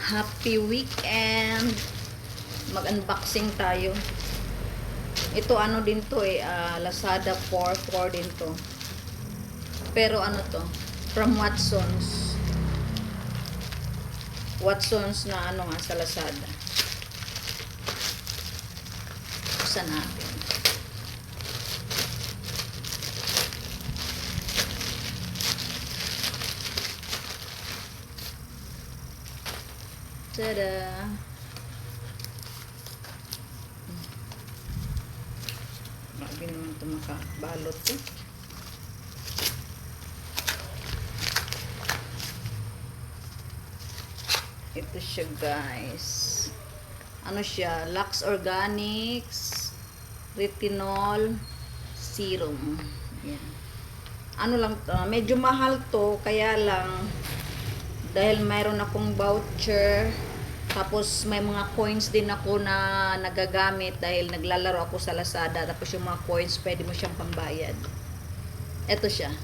Happy weekend! Mag-unboxing tayo. Ito ano din to Lazada 4 din to. Pero ano to? From Watsons. Watsons na ano nga sa Lazada. Buksan natin. Tada! Grabe naman ito makabalot eh. Ito siya guys. Ano siya? Lux Organics Retinol Serum. Yan. Ano lang to, medyo mahal to, kaya lang dahil mayroon akong voucher, tapos may mga coins din ako na nagagamit dahil naglalaro ako sa Lazada, tapos yung mga coins pwede mo siyang pambayad. Ito siya.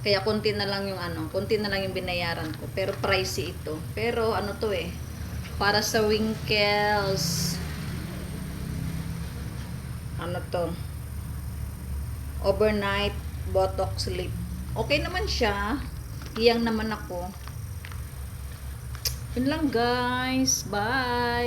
Kaya konti na lang yung binayaran ko, pero pricey ito. Pero ano to para sa wrinkles. Ano to? Overnight Botox Lip. Okay naman siya. Hiyang naman ako. Yun lang guys. Bye!